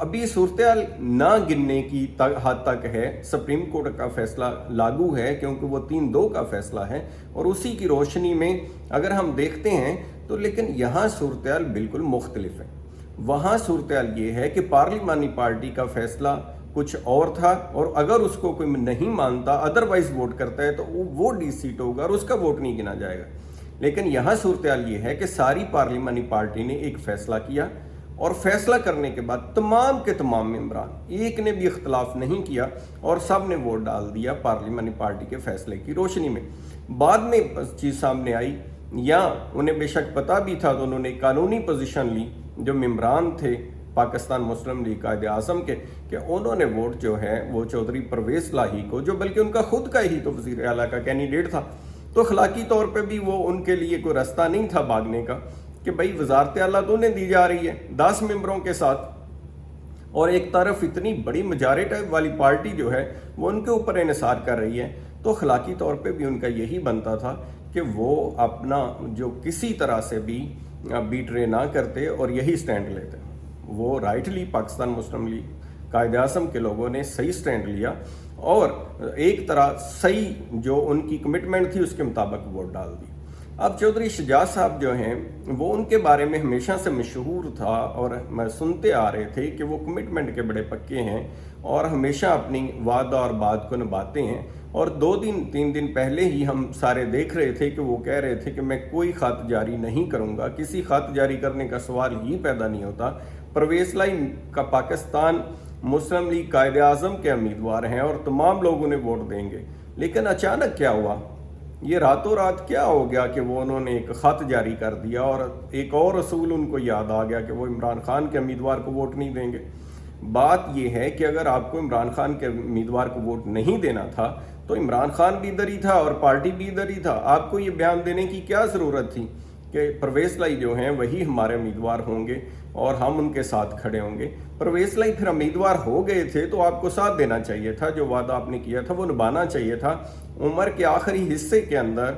ابھی صورتحال نہ گننے کی حد تک ہے، سپریم کورٹ کا فیصلہ لاگو ہے کیونکہ وہ 3-2 کا فیصلہ ہے، اور اسی کی روشنی میں اگر ہم دیکھتے ہیں تو لیکن یہاں صورتحال بالکل مختلف ہے۔ وہاں صورتحال یہ ہے کہ پارلیمانی پارٹی کا فیصلہ کچھ اور تھا، اور اگر اس کو کوئی نہیں مانتا ادروائز ووٹ کرتا ہے تو وہ ڈی سیٹ ہوگا اور اس کا ووٹ نہیں گنا جائے گا۔ لیکن یہاں صورتحال یہ ہے کہ ساری پارلیمانی پارٹی نے ایک فیصلہ کیا، اور فیصلہ کرنے کے بعد تمام کے تمام ممبران ایک نے بھی اختلاف نہیں کیا اور سب نے ووٹ ڈال دیا پارلیمانی پارٹی کے فیصلے کی روشنی میں۔ بعد میں چیز سامنے آئی، یا انہیں بے شک پتہ بھی تھا تو انہوں نے قانونی پوزیشن لی، جو ممبران تھے پاکستان مسلم لیگ قائد اعظم کے، کہ انہوں نے ووٹ جو ہے وہ چودھری پرویز لاہی کو، جو بلکہ ان کا خود کا ہی تو وزیر اعلیٰ کا کینڈیڈیٹ تھا، تو اخلاقی طور پہ بھی وہ ان کے لیے کوئی راستہ نہیں تھا بھاگنے کا کہ بھائی وزارت اعلیٰ تو انہیں دی جا رہی ہے 10 ممبروں کے ساتھ، اور ایک طرف اتنی بڑی میجارٹی والی پارٹی جو ہے وہ ان کے اوپر انحصار کر رہی ہے، تو اخلاقی طور پہ بھی ان کا یہی بنتا تھا کہ وہ اپنا جو کسی طرح سے بھی بیٹرے نہ کرتے اور یہی سٹینڈ لیتے۔ وہ رائٹلی پاکستان مسلم لیگ قائد اعظم کے لوگوں نے صحیح سٹینڈ لیا اور ایک طرح صحیح جو ان کی کمٹمنٹ تھی اس کے مطابق ووٹ ڈال دی۔ اب چودھری شجاع صاحب جو ہیں وہ ان کے بارے میں ہمیشہ سے مشہور تھا، اور میں سنتے آ رہے تھے کہ وہ کمٹمنٹ کے بڑے پکے ہیں اور ہمیشہ اپنی وعدہ اور بات کو نبھاتے ہیں، اور 2-3 دن پہلے ہی ہم سارے دیکھ رہے تھے کہ وہ کہہ رہے تھے کہ میں کوئی خط جاری نہیں کروں گا، کسی خط جاری کرنے کا سوال ہی پیدا نہیں ہوتا، پرویز لائی کا پاکستان مسلم لیگ قائد اعظم کے امیدوار ہیں اور تمام لوگ انہیں ووٹ دیں گے۔ لیکن اچانک کیا ہوا، یہ راتوں رات کیا ہو گیا کہ وہ انہوں نے ایک خط جاری کر دیا، اور ایک اور اصول ان کو یاد آ گیا کہ وہ عمران خان کے امیدوار کو ووٹ نہیں دیں گے۔ بات یہ ہے کہ اگر آپ کو عمران خان کے امیدوار کو ووٹ نہیں دینا تھا تو عمران خان بھی ادھر ہی تھا اور پارٹی بھی ادھر ہی تھا، آپ کو یہ بیان دینے کی کیا ضرورت تھی کہ پرویز لائی جو ہیں وہی ہمارے امیدوار ہوں گے اور ہم ان کے ساتھ کھڑے ہوں گے۔ پرویز لائی پھر امیدوار ہو گئے تھے تو آپ کو ساتھ دینا چاہیے تھا، جو وعدہ آپ نے کیا تھا وہ نبھانا چاہیے تھا، عمر کے آخری حصے کے اندر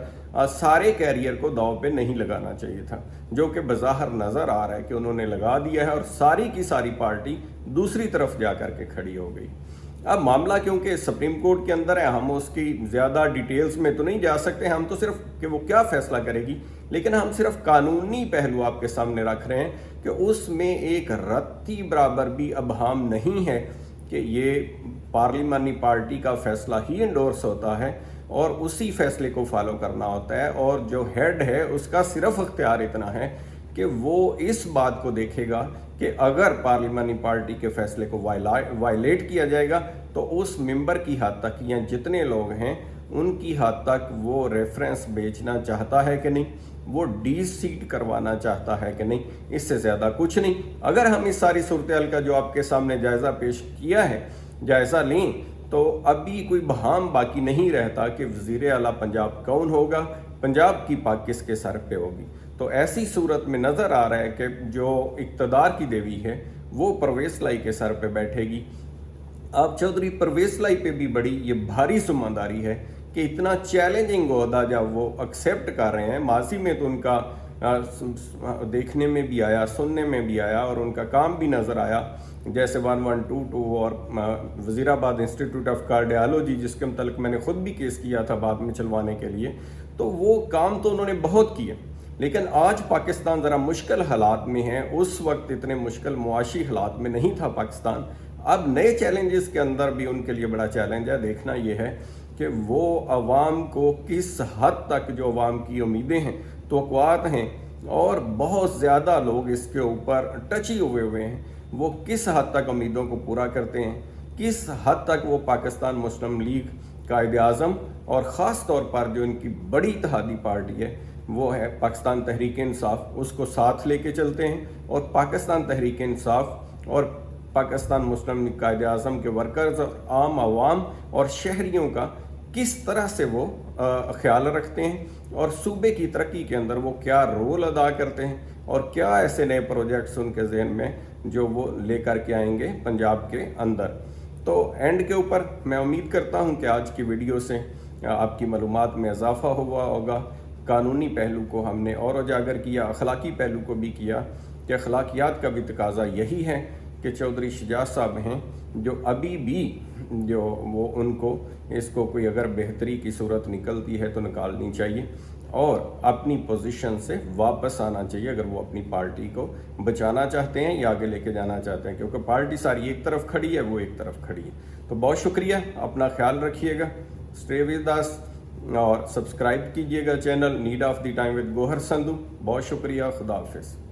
سارے کیریئر کو داؤ پہ نہیں لگانا چاہیے تھا، جو کہ بظاہر نظر آ رہا ہے کہ انہوں نے لگا دیا ہے، اور ساری کی ساری پارٹی دوسری طرف جا کر کے کھڑی ہو گئی۔ اب معاملہ کیونکہ سپریم کورٹ کے اندر ہے، ہم اس کی زیادہ ڈیٹیلز میں تو نہیں جا سکتے، ہم تو صرف کہ وہ کیا فیصلہ کرے گی، لیکن ہم صرف قانونی پہلو آپ کے سامنے رکھ رہے ہیں کہ اس میں ایک رتی برابر بھی ابہام نہیں ہے کہ یہ پارلیمانی پارٹی کا فیصلہ ہی انڈورس ہوتا ہے اور اسی فیصلے کو فالو کرنا ہوتا ہے، اور جو ہیڈ ہے اس کا صرف اختیار اتنا ہے کہ وہ اس بات کو دیکھے گا کہ اگر پارلیمانی پارٹی کے فیصلے کو وائلیٹ کیا جائے گا تو اس ممبر کی حد تک یا جتنے لوگ ہیں ان کی حد تک وہ ریفرنس بیچنا چاہتا ہے کہ نہیں، وہ ڈی سیٹ کروانا چاہتا ہے کہ نہیں، اس سے زیادہ کچھ نہیں۔ اگر ہم اس ساری صورتحال کا جو آپ کے سامنے جائزہ پیش کیا ہے جائزہ لیں تو ابھی کوئی بہام باقی نہیں رہتا کہ وزیر اعلیٰ پنجاب کون ہوگا، پنجاب کی پاک کس کے سر پہ ہوگی۔ تو ایسی صورت میں نظر آ رہا ہے کہ جو اقتدار کی دیوی ہے وہ پرویز لائی کے سر پہ بیٹھے گی۔ اب چودھری پرویز لائی پہ بھی بڑی یہ بھاری ذمہ داری ہے کہ اتنا چیلنجنگ عہدہ جب وہ ایکسیپٹ کر رہے ہیں، ماضی میں تو ان کا دیکھنے میں بھی آیا، سننے میں بھی آیا اور ان کا کام بھی نظر آیا، جیسے 1122 اور وزیر آباد انسٹیٹیوٹ آف کارڈیالوجی جس کے متعلق میں نے خود بھی کیس کیا تھا بعد میں چلوانے کے لیے، تو وہ کام تو انہوں نے بہت کیے۔ لیکن آج پاکستان ذرا مشکل حالات میں ہے، اس وقت اتنے مشکل معاشی حالات میں نہیں تھا پاکستان۔ اب نئے چیلنجز کے اندر بھی ان کے لیے بڑا چیلنج ہے، دیکھنا یہ ہے کہ وہ عوام کو کس حد تک جو عوام کی امیدیں ہیں، توقعات ہیں، اور بہت زیادہ لوگ اس کے اوپر ٹچی ہوئے ہیں، وہ کس حد تک امیدوں کو پورا کرتے ہیں، کس حد تک وہ پاکستان مسلم لیگ قائد اعظم اور خاص طور پر جو ان کی بڑی اتحادی پارٹی ہے وہ ہے پاکستان تحریک انصاف، اس کو ساتھ لے کے چلتے ہیں، اور پاکستان تحریک انصاف اور پاکستان مسلم لیگ قائد اعظم کے ورکرز اور عام عوام اور شہریوں کا کس طرح سے وہ خیال رکھتے ہیں، اور صوبے کی ترقی کے اندر وہ کیا رول ادا کرتے ہیں، اور کیا ایسے نئے پروجیکٹس ان کے ذہن میں جو وہ لے کر کے آئیں گے پنجاب کے اندر۔ تو اینڈ کے اوپر میں امید کرتا ہوں کہ آج کی ویڈیو سے آپ کی معلومات میں اضافہ ہوا ہوگا۔ قانونی پہلو کو ہم نے اور اجاگر کیا، اخلاقی پہلو کو بھی کیا کہ اخلاقیات کا بھی تقاضا یہی ہے کہ چودھری شجاع صاحب ہیں جو ابھی بھی جو وہ ان کو اس کو کوئی اگر بہتری کی صورت نکلتی ہے تو نکالنی چاہیے اور اپنی پوزیشن سے واپس آنا چاہیے اگر وہ اپنی پارٹی کو بچانا چاہتے ہیں یا آگے لے کے جانا چاہتے ہیں، کیونکہ پارٹی ساری ایک طرف کھڑی ہے، وہ ایک طرف کھڑی ہے۔ تو بہت شکریہ، اپنا خیال رکھیے گا، اسٹے ود اس اور سبسکرائب کیجیے گا channel need of the time with Gohar Sindhu. بہت شکریہ، خدا حافظ۔